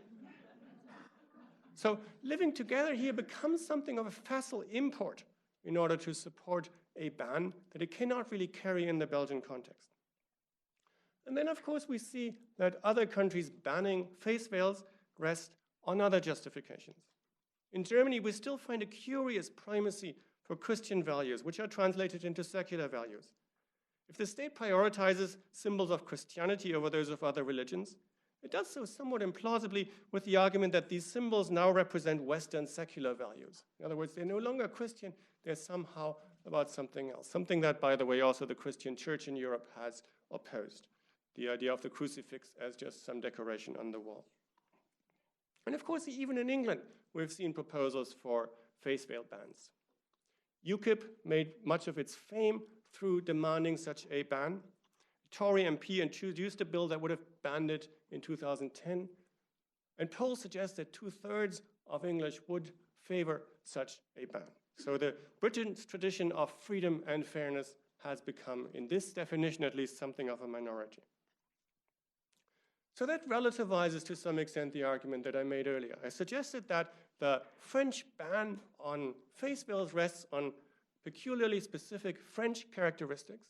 So living together here becomes something of a facile import in order to support a ban that it cannot really carry in the Belgian context. And then, of course, we see that other countries banning face veils rest on other justifications. In Germany, we still find a curious primacy for Christian values, which are translated into secular values. If the state prioritizes symbols of Christianity over those of other religions, it does so somewhat implausibly with the argument that these symbols now represent Western secular values. In other words, they're no longer Christian, they're somehow about something else. Something that, by the way, also the Christian church in Europe has opposed. The idea of the crucifix as just some decoration on the wall. And of course, even in England, we've seen proposals for face veil bans. UKIP made much of its fame through demanding such a ban. A Tory MP introduced a bill that would have banned it in 2010. And polls suggest that 2/3 of English would favor such a ban. So the Britain's tradition of freedom and fairness has become, in this definition at least, something of a minority. So that relativizes to some extent the argument that I made earlier. I suggested that the French ban on face veils rests on peculiarly specific French characteristics.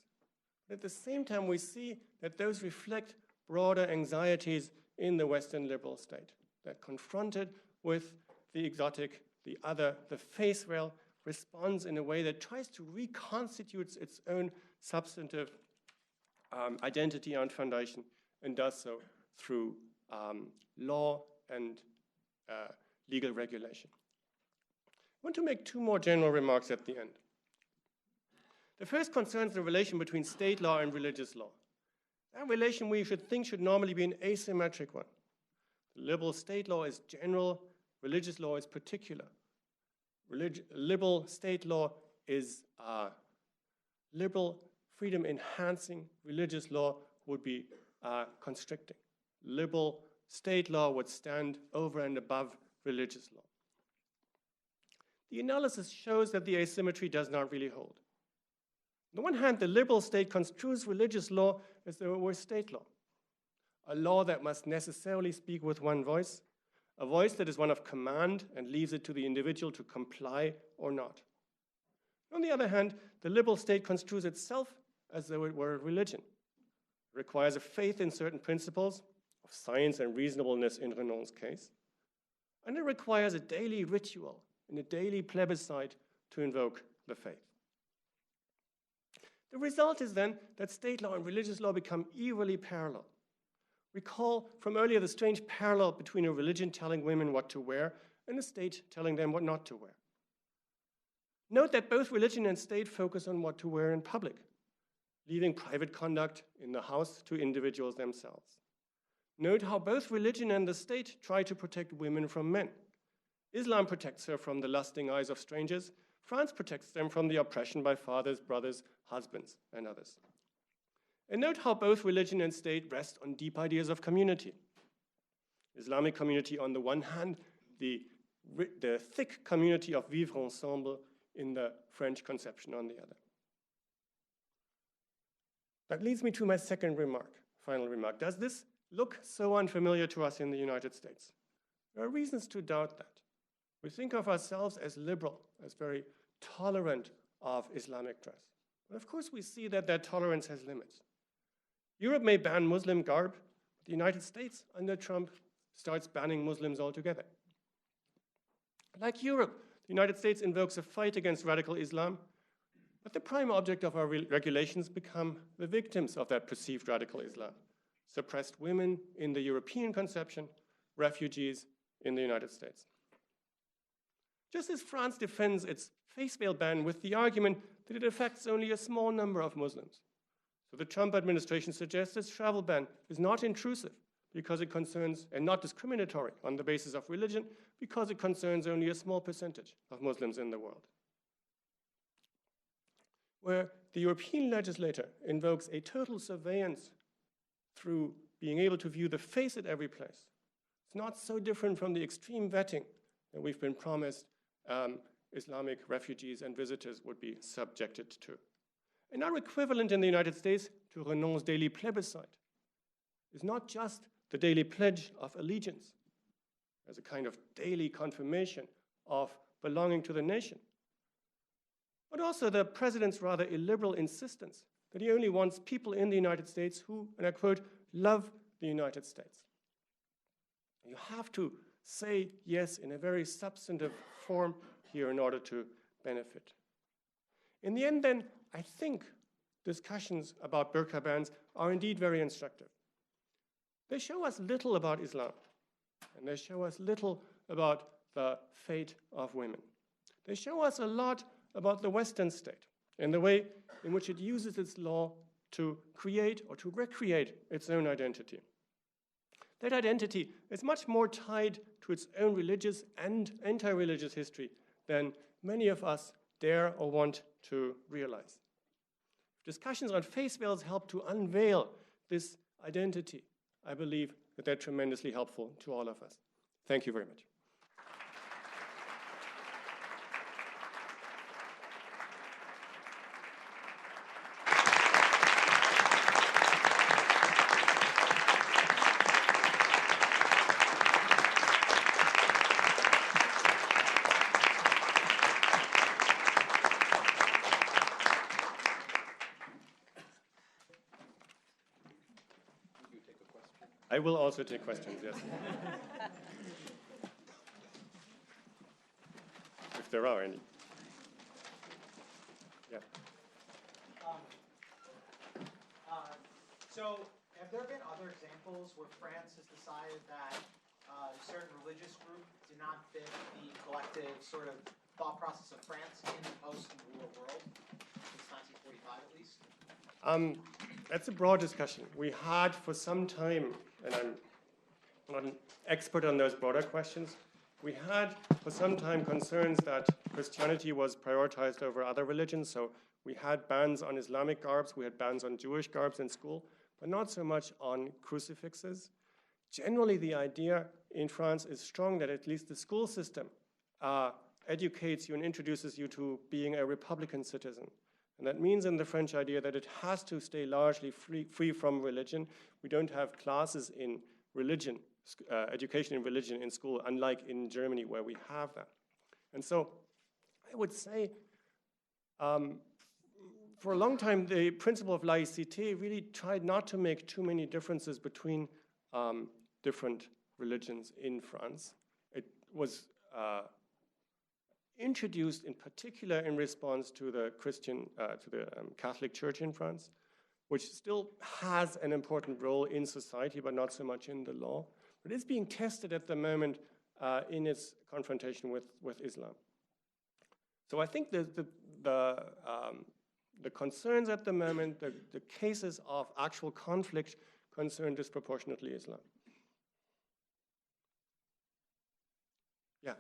At the same time, we see that those reflect broader anxieties in the Western liberal state, that confronted with the exotic, the other, the face veil responds in a way that tries to reconstitute its own substantive identity and foundation, and does so through law and legal regulation. I want to make two more general remarks at the end. The first concerns the relation between state law and religious law. That relation we should think should normally be an asymmetric one. Liberal state law is general, religious law is particular. Liberal state law is liberal, freedom enhancing, religious law would be constricting. Liberal state law would stand over and above religious law. The analysis shows that the asymmetry does not really hold. On the one hand, the liberal state construes religious law as though it were state law, a law that must necessarily speak with one voice, a voice that is one of command and leaves it to the individual to comply or not. On the other hand, the liberal state construes itself as though it were a religion. It requires a faith in certain principles of science and reasonableness in Renan's case, and it requires a daily ritual and a daily plebiscite to invoke the faith. The result is then that state law and religious law become eerily parallel. Recall from earlier the strange parallel between a religion telling women what to wear and a state telling them what not to wear. Note that both religion and state focus on what to wear in public, leaving private conduct in the house to individuals themselves. Note how both religion and the state try to protect women from men. Islam protects her from the lusting eyes of strangers. France protects them from the oppression by fathers, brothers, husbands, and others. And note how both religion and state rest on deep ideas of community. Islamic community on the one hand, the thick community of vivre ensemble in the French conception on the other. That leads me to my second remark, final remark. Does this look so unfamiliar to us in the United States? There are reasons to doubt that. We think of ourselves as liberal, as very tolerant of Islamic dress. But of course we see that that tolerance has limits. Europe may ban Muslim garb, but the United States, under Trump, starts banning Muslims altogether. Like Europe, the United States invokes a fight against radical Islam, but the prime object of our regulations become the victims of that perceived radical Islam. Suppressed women in the European conception, refugees in the United States. Just as France defends its face veil ban with the argument that it affects only a small number of Muslims. So the Trump administration suggests this travel ban is not intrusive because it concerns, and not discriminatory on the basis of religion, because it concerns only a small percentage of Muslims in the world. Where the European legislator invokes a total surveillance through being able to view the face at every place. It's not so different from the extreme vetting that we've been promised Islamic refugees and visitors would be subjected to. Another equivalent in the United States to Renan's daily plebiscite is not just the daily pledge of allegiance as a kind of daily confirmation of belonging to the nation, but also the president's rather illiberal insistence that he only wants people in the United States who, and I quote, love the United States. You have to say yes in a very substantive form here in order to benefit. In the end, then, I think discussions about burqa bans are indeed very instructive. They show us little about Islam, and they show us little about the fate of women. They show us a lot about the Western state and the way in which it uses its law to create or to recreate its own identity. That identity is much more tied to its own religious and anti-religious history than many of us dare or want to realize. Discussions on face veils help to unveil this identity. I believe that they're tremendously helpful to all of us. Thank you very much. I will also take questions, yes. If there are any. Yeah. So have there been other examples where France has decided that a certain religious group did not fit the collective sort of thought process of France in the post-war world, since 1945 at least? That's a broad discussion. We had for some time, and I'm not an expert on those broader questions, we had for some time concerns that Christianity was prioritized over other religions. So we had bans on Islamic garbs, we had bans on Jewish garbs in school, but not so much on crucifixes. Generally, the idea in France is strong that at least the school system educates you and introduces you to being a Republican citizen. And that means in the French idea that it has to stay largely free from religion. We don't have classes in religion, education in religion in school, unlike in Germany where we have that. And so I would say for a long time, the principle of laïcité really tried not to make too many differences between different religions in France. It was introduced in particular in response to the Catholic Church in France, which still has an important role in society, but not so much in the law. But it's being tested at the moment in its confrontation with Islam. So I think the concerns at the moment, the cases of actual conflict concern disproportionately Islam. Yeah.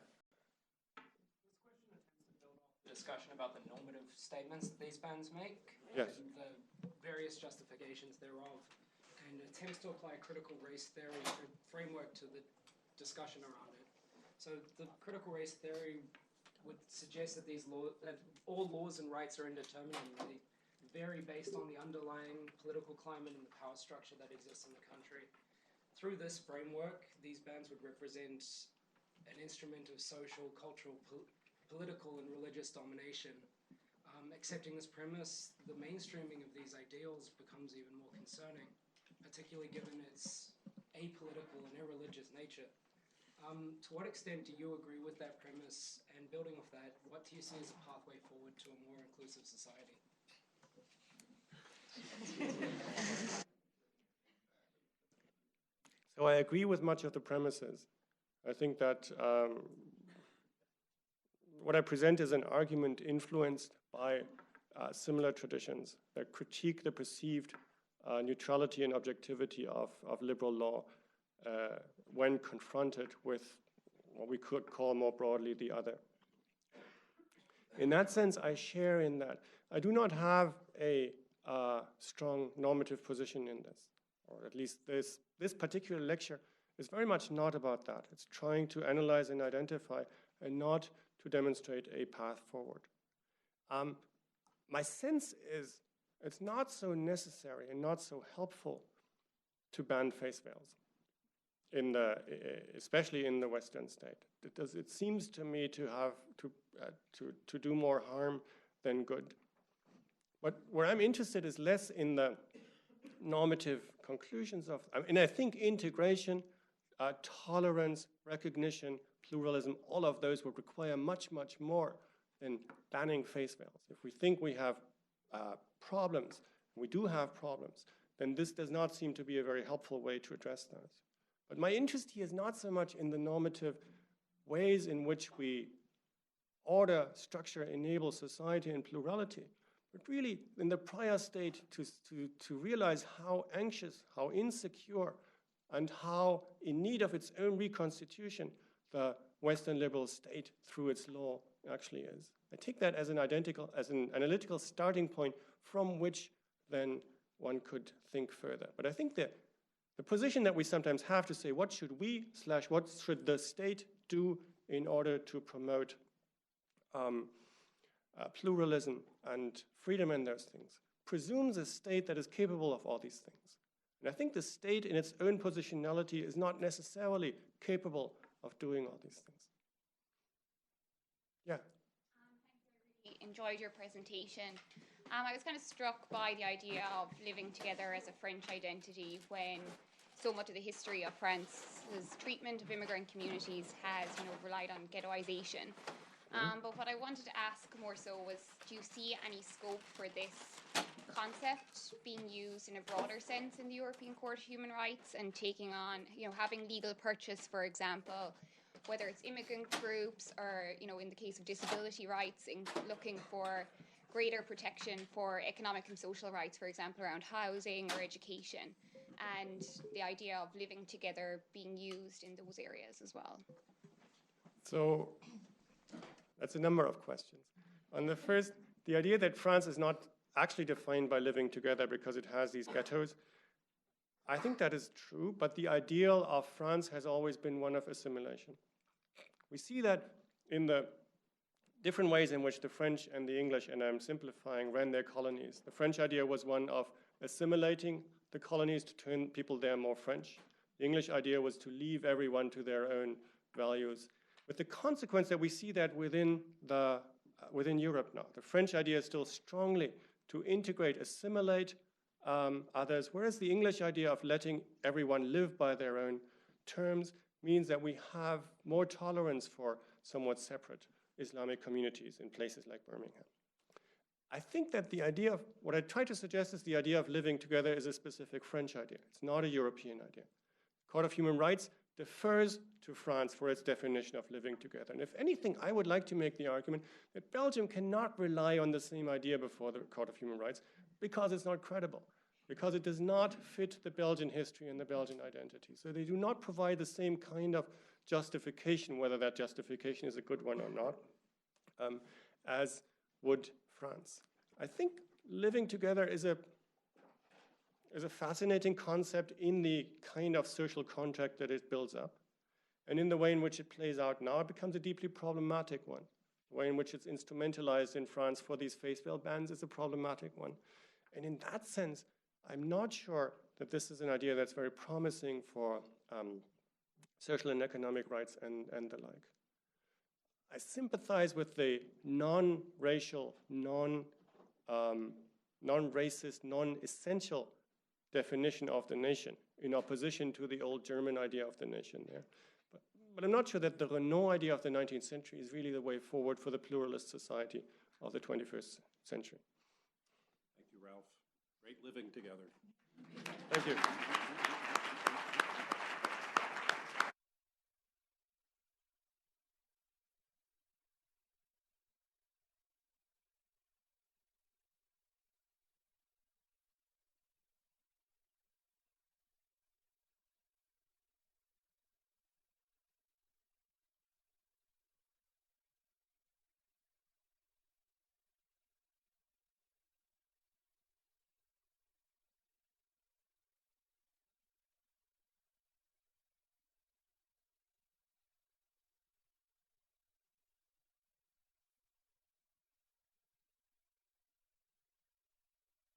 Discussion about the normative statements that these bans make, Yes. and the various justifications thereof, and attempts to apply critical race theory framework to the discussion around it. So the critical race theory would suggest that all laws and rights are indeterminate and they vary based on the underlying political climate and the power structure that exists in the country. Through this framework, these bans would represent an instrument of social, cultural, political and religious domination. Accepting this premise, the mainstreaming of these ideals becomes even more concerning, particularly given its apolitical and irreligious nature. To what extent do you agree with that premise? And building off that, what do you see as a pathway forward to a more inclusive society? So I agree with much of the premises. I think that what I present is an argument influenced by similar traditions that critique the perceived neutrality and objectivity of liberal law when confronted with what we could call more broadly the other. In that sense, I share in that. I do not have a strong normative position in this. or at least this particular lecture, is very much not about that. It's trying to analyze and identify and not to demonstrate a path forward. My sense is it's not so necessary and not so helpful to ban face veils, especially in the Western state. It seems to me to have to do more harm than good. But where I'm interested is less in the normative conclusions of, and I think integration, tolerance, recognition, pluralism, all of those would require much, much more than banning face veils. If we think we have problems, we do have problems, then this does not seem to be a very helpful way to address those. But my interest here is not so much in the normative ways in which we order, structure, enable society and plurality, but really in the prior state to realize how anxious, how insecure, and how in need of its own reconstitution the Western liberal state through its law actually is. I take that as an analytical starting point from which then one could think further. But I think that the position that we sometimes have to say, what should what should the state do in order to promote pluralism and freedom and those things, presumes a state that is capable of all these things. And I think the state in its own positionality is not necessarily capable of doing all these things. Yeah. I really enjoyed your presentation. I was kind of struck by the idea of living together as a French identity when so much of the history of France's treatment of immigrant communities has, relied on ghettoization. But what I wanted to ask more so was, do you see any scope for this concept being used in a broader sense in the European Court of Human Rights and taking on, having legal purchase, for example, whether it's immigrant groups or, in the case of disability rights, in looking for greater protection for economic and social rights, for example, around housing or education, and the idea of living together being used in those areas as well? So that's a number of questions. On the first, the idea that France is not actually defined by living together because it has these ghettos, I think that is true, but the ideal of France has always been one of assimilation. We see that in the different ways in which the French and the English, and I'm simplifying, ran their colonies. The French idea was one of assimilating the colonies to turn people there more French. The English idea was to leave everyone to their own values, with the consequence that we see that within Europe now. The French idea is still strongly to integrate, assimilate others, whereas the English idea of letting everyone live by their own terms means that we have more tolerance for somewhat separate Islamic communities in places like Birmingham. I think that the idea of, what I try to suggest is the idea of living together is a specific French idea. It's not a European idea. The Court of Human Rights defers to France for its definition of living together. And if anything, I would like to make the argument that Belgium cannot rely on the same idea before the Court of Human Rights because it's not credible, because it does not fit the Belgian history and the Belgian identity. So they do not provide the same kind of justification, whether that justification is a good one or not, as would France. I think living together is a fascinating concept in the kind of social contract that it builds up. And in the way in which it plays out now, it becomes a deeply problematic one. The way in which it's instrumentalized in France for these face veil bans is a problematic one. And in that sense, I'm not sure that this is an idea that's very promising for social and economic rights and the like. I sympathize with the non-racial, non-racist, non-essential definition of the nation in opposition to the old German idea of the nation there. But I'm not sure that the Renault idea of the 19th century is really the way forward for the pluralist society of the 21st century. Thank you, Ralph. Great living together. Thank you.